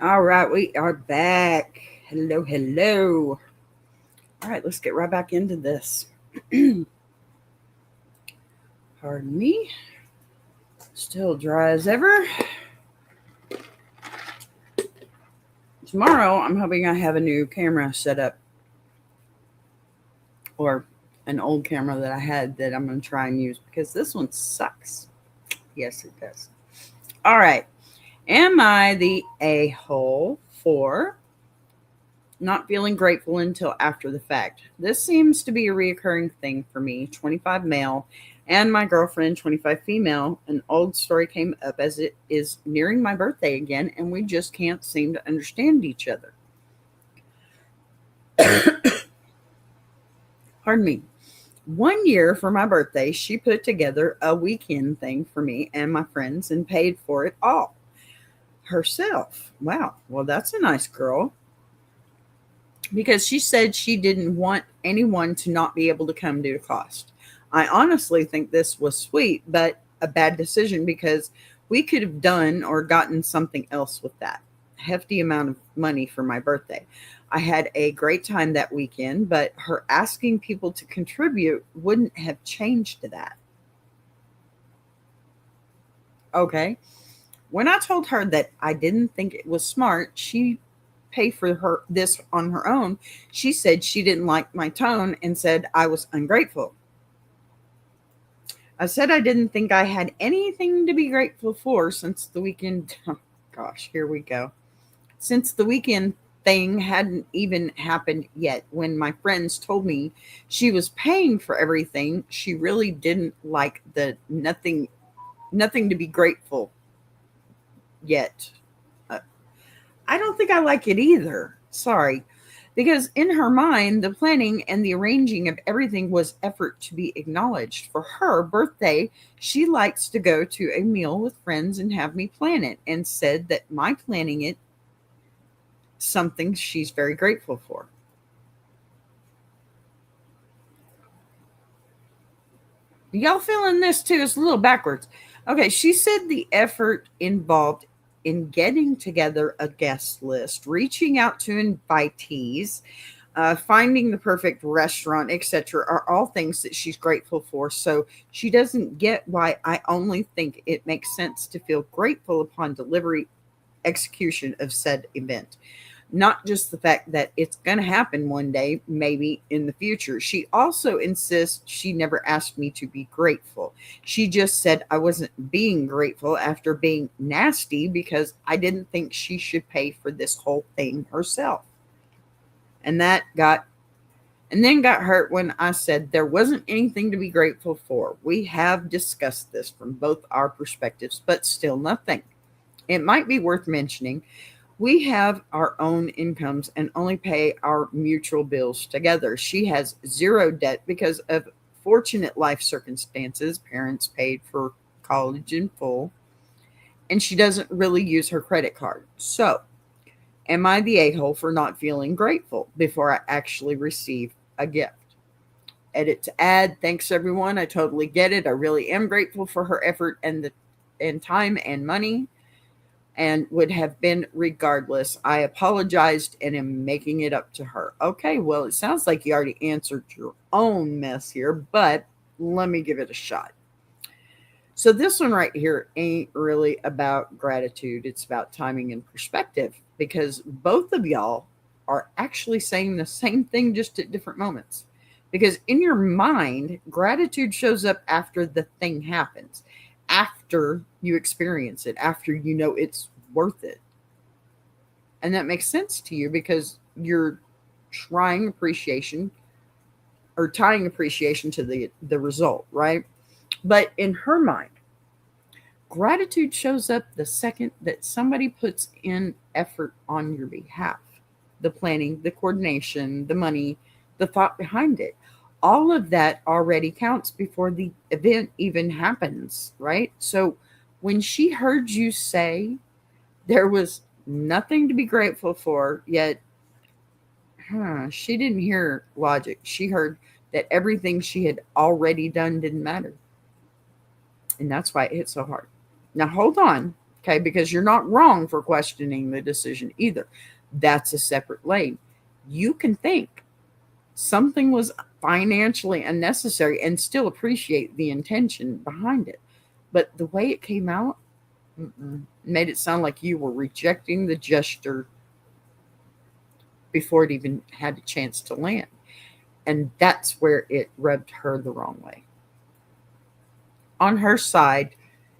All right, we are back. Hello, hello. All right, let's get right back into this. Pardon me. Still dry as ever. Tomorrow, I'm hoping I have a new camera set up, or an old camera that I had that I'm going to try and use because this one sucks. Yes, it does. All right. Am I the a-hole for not feeling grateful until after the fact? This seems to be a reoccurring thing for me. 25 male and my girlfriend, 25 female. An old story came up as it is nearing my birthday again, and we just can't seem to understand each other. Pardon me. 1 year for my birthday, she put together a weekend thing for me and my friends and paid for it all herself. Wow. Well, that's a nice girl. Because she said she didn't want anyone to not be able to come due to cost. I honestly think this was sweet, but a bad decision because we could have done or gotten something else with that hefty amount of money for my birthday. I had a great time that weekend, but her asking people to contribute wouldn't have changed that. Okay. When I told her that I didn't think it was smart, she pay for her this on her own. She said she didn't like my tone and said I was ungrateful. I said I didn't think I had anything to be grateful for since the weekend. Oh, gosh, here we go. Since the weekend thing hadn't even happened yet. When my friends told me she was paying for everything, she really didn't like the nothing to be grateful yet. Uh, I don't think I like it either. Sorry. Because in her mind, the planning and the arranging of everything was effort to be acknowledged. For her birthday, she likes to go to a meal with friends and have me plan it, and said that my planning it something she's very grateful for. Y'all feeling this too? It's a little backwards. Okay, she said the effort involved in getting together a guest list, reaching out to invitees, finding the perfect restaurant, etc., are all things that she's grateful for. So she doesn't get why I only think it makes sense to feel grateful upon delivery execution of said event. Not just the fact that it's going to happen one day, maybe in the future. She also insists she never asked me to be grateful. She just said I wasn't being grateful after being nasty because I didn't think she should pay for this whole thing herself. And then got hurt when I said there wasn't anything to be grateful for. We have discussed this from both our perspectives, but still nothing. It might be worth mentioning we have our own incomes and only pay our mutual bills together. She has zero debt because of fortunate life circumstances. Parents paid for college in full, and she doesn't really use her credit card. So, am I the a-hole for not feeling grateful before I actually receive a gift? Edit to add. Thanks everyone. I totally get it. I really am grateful for her effort and time and money, and would have been regardless. I apologized and am making it up to her. Okay, well, it sounds like you already answered your own mess here, but let me give it a shot. So this one right here ain't really about gratitude. It's about timing and perspective, because both of y'all are actually saying the same thing just at different moments. Because in your mind, gratitude shows up after the thing happens, after you experience it, after you know it's worth it. And that makes sense to you because you're trying appreciation or tying appreciation to the result, right? But in her mind, gratitude shows up the second that somebody puts in effort on your behalf. The planning, the coordination, the money, the thought behind it. All of that already counts before the event even happens, right? So when she heard you say there was nothing to be grateful for, yet she didn't hear logic. She heard that everything she had already done didn't matter. And that's why it hit so hard. Now, hold on, okay, because you're not wrong for questioning the decision either. That's a separate lane. You can think something was financially unnecessary and still appreciate the intention behind it. But the way it came out made it sound like you were rejecting the gesture before it even had a chance to land. And that's where it rubbed her the wrong way. On her side,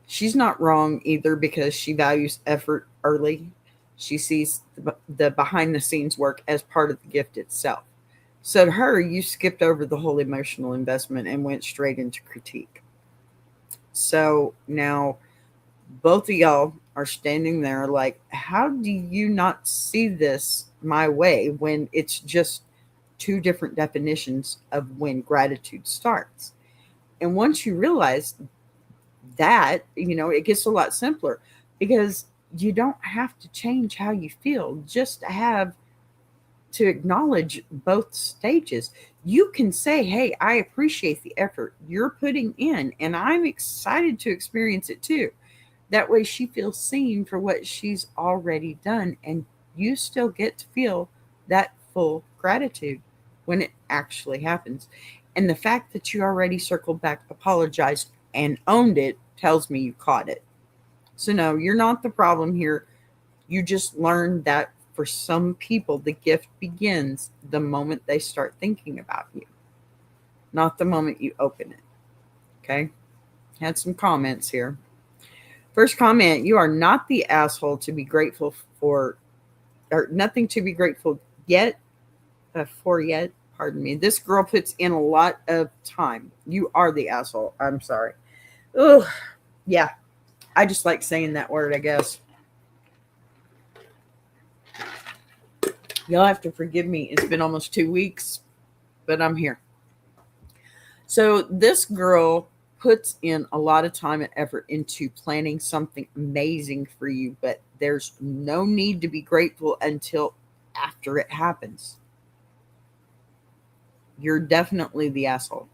she's not wrong either because she values effort early. She sees the behind the scenes work as part of the gift itself. So to her, you skipped over the whole emotional investment and went straight into critique. So now both of y'all are standing there like, how do you not see this my way when it's just two different definitions of when gratitude starts? And once you realize that, it gets a lot simpler because you don't have to change how you feel, just have to acknowledge both stages. You can say, hey, I appreciate the effort you're putting in, and I'm excited to experience it too. That way she feels seen for what she's already done, and you still get to feel that full gratitude when it actually happens. And the fact that you already circled back, apologized, and owned it tells me you caught it. So no, you're not the problem here. You just learned that for some people, the gift begins the moment they start thinking about you, not the moment you open it. Okay? Had some comments here. First comment, you are not the asshole to be grateful for or nothing to be grateful yet for yet. Pardon me. This girl puts in a lot of time. You are the asshole. I'm sorry. Ugh. Yeah. I just like saying that word, I guess. You'll have to forgive me. It's been almost 2 weeks, but I'm here. So this girl puts in a lot of time and effort into planning something amazing for you, but there's no need to be grateful until after it happens. You're definitely the asshole.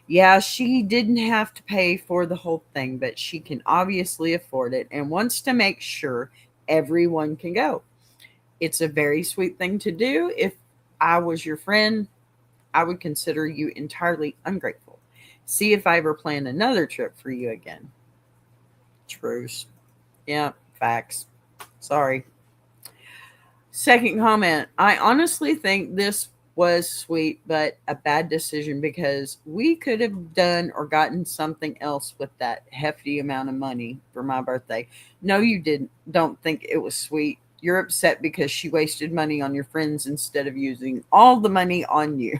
Yeah, she didn't have to pay for the whole thing, but she can obviously afford it and wants to make sure everyone can go. It's a very sweet thing to do. If I was your friend, I would consider you entirely ungrateful. See if I ever plan another trip for you again. Truce. Yeah, facts. Sorry. Second comment. I honestly think this was sweet, but a bad decision because we could have done or gotten something else with that hefty amount of money for my birthday. No, you didn't. Don't think it was sweet. You're upset because she wasted money on your friends instead of using all the money on you.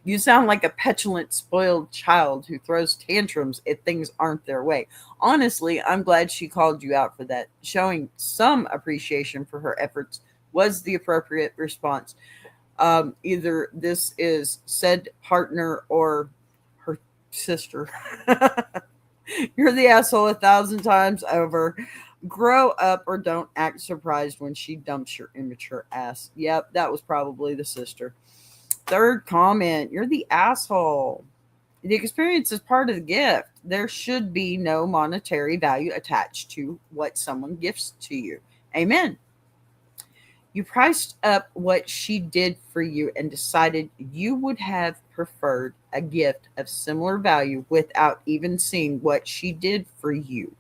You sound like a petulant, spoiled child who throws tantrums if things aren't their way. Honestly, I'm glad she called you out for that. Showing some appreciation for her efforts was the appropriate response. Either this is said partner or her sister. You're the asshole 1,000 times over. Grow up or don't act surprised when she dumps your immature ass. Yep, that was probably the sister. Third comment, you're the asshole. The experience is part of the gift. There should be no monetary value attached to what someone gifts to you. Amen. You priced up what she did for you and decided you would have preferred a gift of similar value without even seeing what she did for you,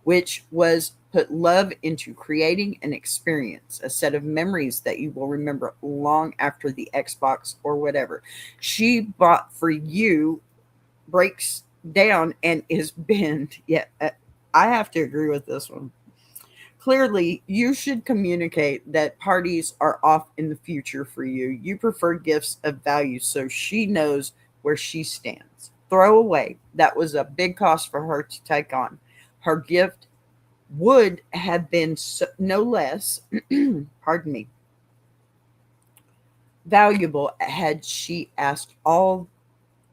which was put love into creating an experience, a set of memories that you will remember long after the Xbox or whatever she bought for you breaks down and is bent. Yeah, I have to agree with this one. Clearly, you should communicate that parties are off in the future for you. You prefer gifts of value so she knows where she stands. Throw away. That was a big cost for her to take on. Her gift would have been no less, pardon me, valuable had she asked all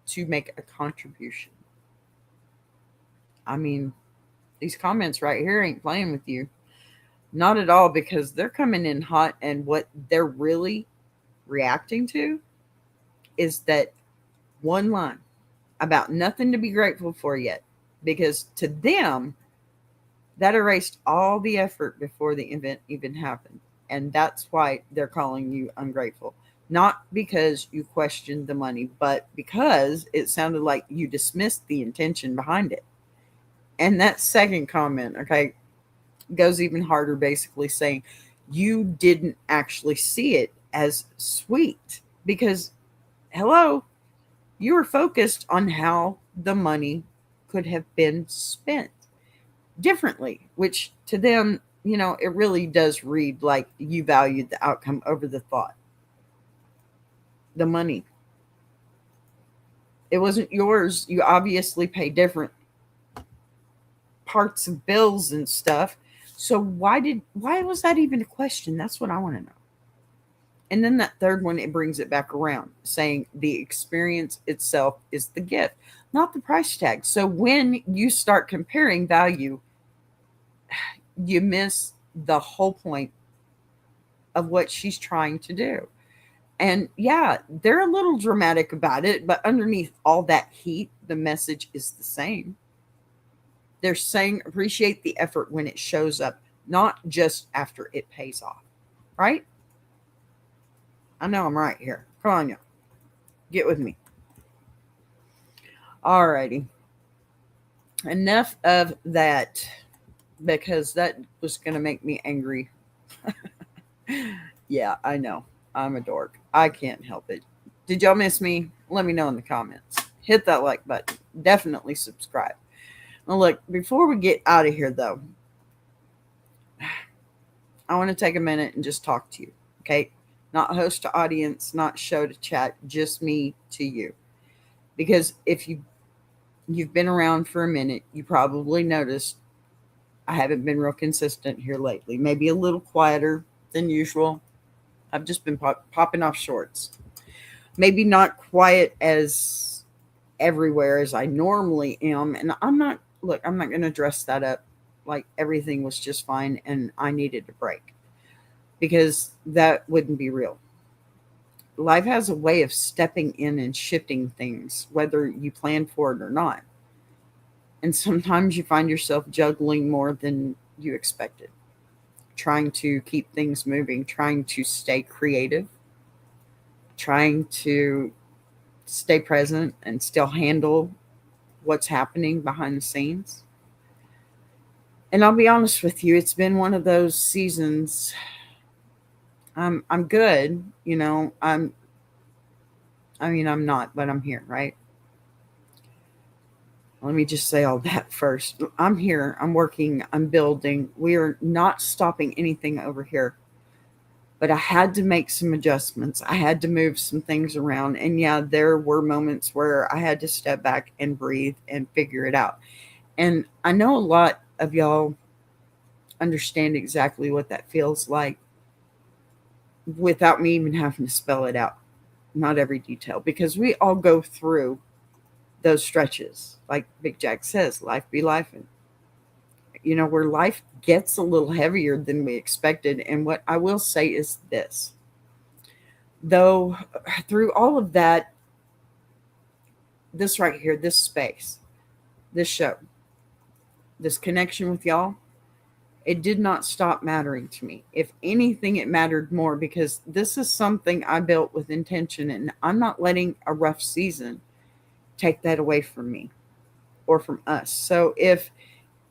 to make a contribution. I mean, these comments right here ain't playing with you. Not at all, because they're coming in hot, and what they're really reacting to is that one line about nothing to be grateful for yet. Because to them, that erased all the effort before the event even happened. And that's why they're calling you ungrateful. Not because you questioned the money, but because it sounded like you dismissed the intention behind it. And that second comment, okay, goes even harder, basically saying you didn't actually see it as sweet because, hello, you were focused on how the money could have been spent differently, which to them, it really does read like you valued the outcome over the thought. The money, it wasn't yours. You obviously pay different parts of bills and stuff. So why was that even a question? That's what I want to know. And then that third one, it brings it back around, saying the experience itself is the gift, not the price tag. So when you start comparing value, you miss the whole point of what she's trying to do. And yeah, they're a little dramatic about it, but underneath all that heat, the message is the same. They're saying appreciate the effort when it shows up, not just after it pays off. Right? I know I'm right here. Come on, y'all. Get with me. Alrighty. Enough of that, because that was going to make me angry. Yeah, I know. I'm a dork. I can't help it. Did y'all miss me? Let me know in the comments. Hit that like button. Definitely subscribe. Well, look, before we get out of here, though, I want to take a minute and just talk to you. Okay. Not host to audience, not show to chat, just me to you. Because if you've been around for a minute, you probably noticed I haven't been real consistent here lately. Maybe a little quieter than usual. I've just been popping off shorts. Maybe not quiet as everywhere as I normally am. And I'm not going to dress that up like everything was just fine and I needed a break because that wouldn't be real. Life has a way of stepping in and shifting things, whether you plan for it or not. And sometimes you find yourself juggling more than you expected, trying to keep things moving, trying to stay creative, trying to stay present and still handle what's happening behind the scenes. And I'll be honest with you, it's been one of those seasons. I'm good, I'm not, but I'm here, right? Let me just say all that first. I'm here, I'm working, I'm building. We are not stopping anything over here. But I had to make some adjustments. I had to move some things around. And yeah, there were moments where I had to step back and breathe and figure it out. And I know a lot of y'all understand exactly what that feels like without me even having to spell it out. Not every detail, because we all go through those stretches. Like Big Jack says, life be life. And, where life gets a little heavier than we expected. And what I will say is this. Though, through all of that, this right here, this space, this show, this connection with y'all, it did not stop mattering to me. If anything, it mattered more because this is something I built with intention, and I'm not letting a rough season take that away from me or from us. So if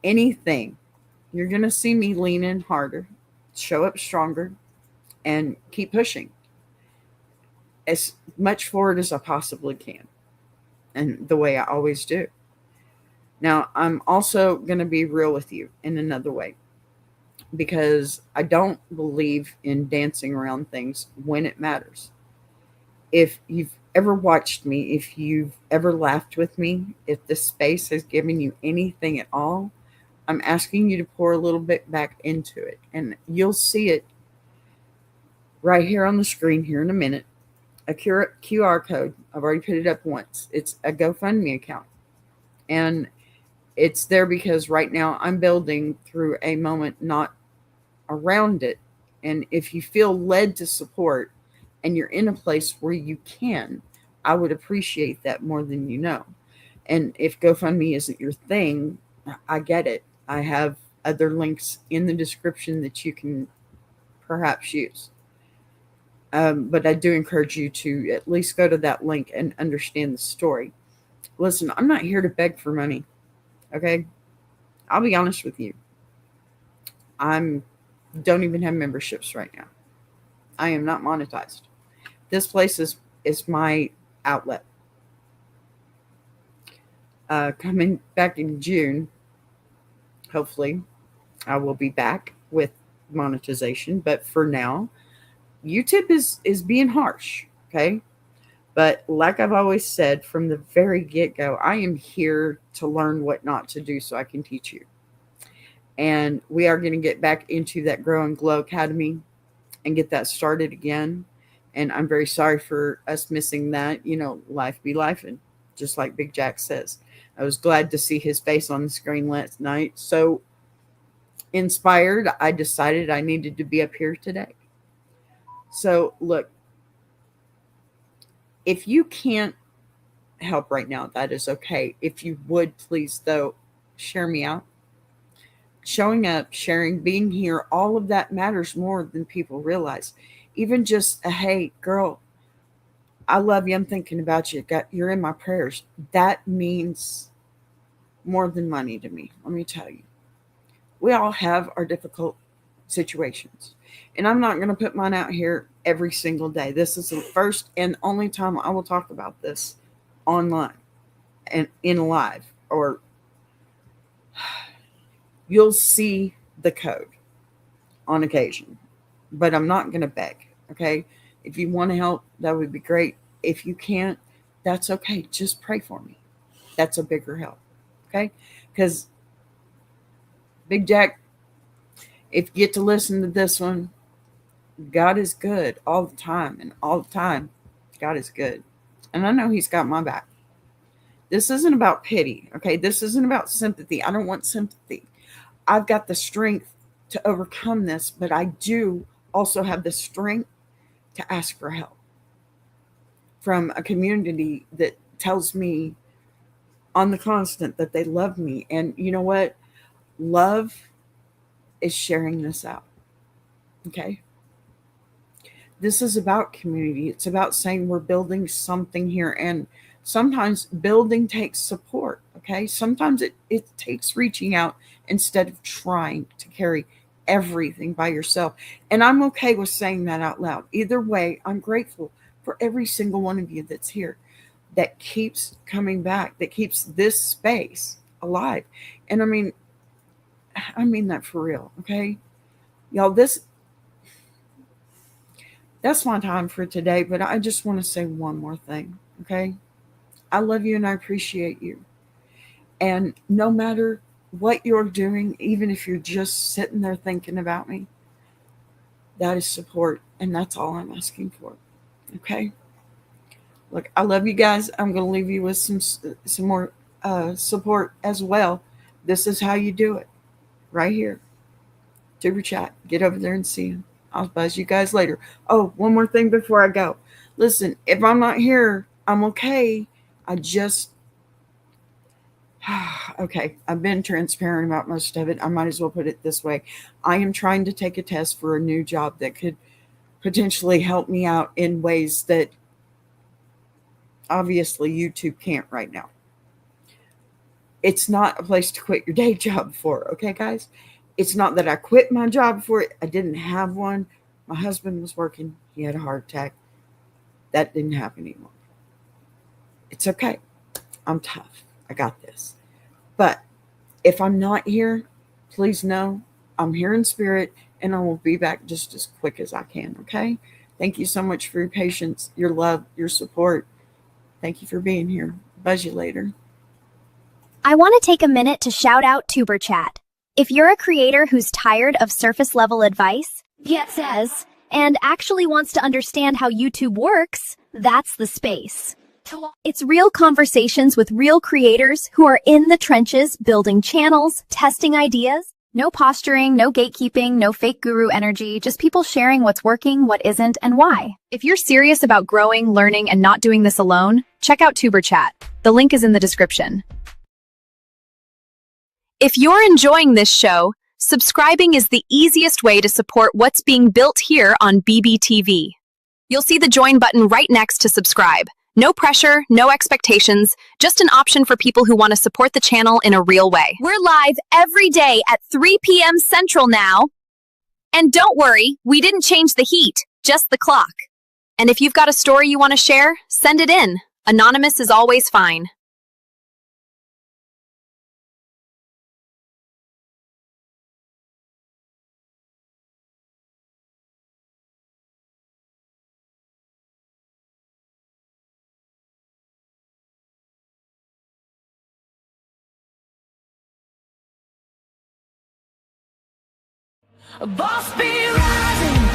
anything, you're going to see me lean in harder, show up stronger, and keep pushing as much forward as I possibly can, and the way I always do. Now, I'm also going to be real with you in another way, because I don't believe in dancing around things when it matters. If you've ever watched me, if you've ever laughed with me, if this space has given you anything at all, I'm asking you to pour a little bit back into it. And you'll see it right here on the screen here in a minute. A QR code. I've already put it up once. It's a GoFundMe account. And it's there because right now I'm building through a moment, not around it. And if you feel led to support and you're in a place where you can, I would appreciate that more than you know. And if GoFundMe isn't your thing, I get it. I have other links in the description that you can perhaps use. But I do encourage you to at least go to that link and understand the story. Listen, I'm not here to beg for money. Okay? I'll be honest with you. I don't even have memberships right now. I am not monetized. This place is my outlet. Coming back in June, hopefully, I will be back with monetization. But for now, YouTube is being harsh. Okay? But like I've always said from the very get-go, I am here to learn what not to do so I can teach you. And we are going to get back into that Grow and Glow Academy and get that started again. And I'm very sorry for us missing that. Life be life. And just like Big Jack says, I was glad to see his face on the screen last night. So inspired, I decided I needed to be up here today. So look, if you can't help right now, that is okay. If you would please, though, share me out. Showing up, sharing, being here, all of that matters more than people realize. Even just a, hey, girl, I love you. I'm thinking about you. You're in my prayers. That means more than money to me. Let me tell you. We all have our difficult situations. And I'm not going to put mine out here every single day. This is the first and only time I will talk about this online and in live, or you'll see the code. on occasion, but I'm not going to beg. Okay. If you want to help, that would be great. If you can't, that's okay. Just pray for me. That's a bigger help. Okay. Because Big Jack, if you get to listen to this one, God is good all the time. And all the time, God is good. And I know He's got my back. This isn't about pity. Okay. This isn't about sympathy. I don't want sympathy. I've got the strength to overcome this, but I do also have the strength to ask for help from a community that tells me on the constant that they love me. And you know what? Love is sharing this out. Okay. This is about community. It's about saying we're building something here. And sometimes building takes support. Okay. Sometimes it takes reaching out instead of trying to carry everything by yourself. And I'm okay with saying that out loud. Either way, I'm grateful for every single one of you that's here, that keeps coming back, that keeps this space alive. And I mean that for real. Okay. Y'all, that's my time for today, but I just want to say one more thing. Okay. I love you and I appreciate you. And no matter what you're doing, even if you're just sitting there thinking about me, that is support. And that's all I'm asking for. Okay. Look, I love you guys. I'm going to leave you with some more support as well. This is how you do it. Right here. Tuber chat. Get over there and see him. I'll buzz you guys later. Oh, one more thing before I go. Listen, if I'm not here, I'm okay. I just okay, I've been transparent about most of it. I might as well put it this way. I am trying to take a test for a new job that could potentially help me out in ways that obviously YouTube can't right now. It's not a place to quit your day job for, okay, guys? It's not that I quit my job for it. I didn't have one. My husband was working. He had a heart attack. That didn't happen anymore. It's okay. I'm tough. I got this. But if I'm not here, please know I'm here in spirit and I will be back just as quick as I can, okay? Thank you so much for your patience, your love, your support. Thank you for being here. Buzz you later. I want to take a minute to shout out Tuber Chat. If you're a creator who's tired of surface level advice, and actually wants to understand how YouTube works, that's the space. It's real conversations with real creators who are in the trenches building channels, testing ideas. No posturing, no gatekeeping, no fake guru energy, just people sharing what's working, what isn't, and why. If you're serious about growing, learning, and not doing this alone, check out Tuber Chat. The link is in the description. If you're enjoying this show, subscribing is the easiest way to support what's being built here on BBTV. You'll see the join button right next to subscribe. No pressure, no expectations, just an option for people who want to support the channel in a real way. We're live every day at 3 p.m. Central now. And don't worry, we didn't change the heat, just the clock. And if you've got a story you want to share, send it in. Anonymous is always fine. A boss be rising.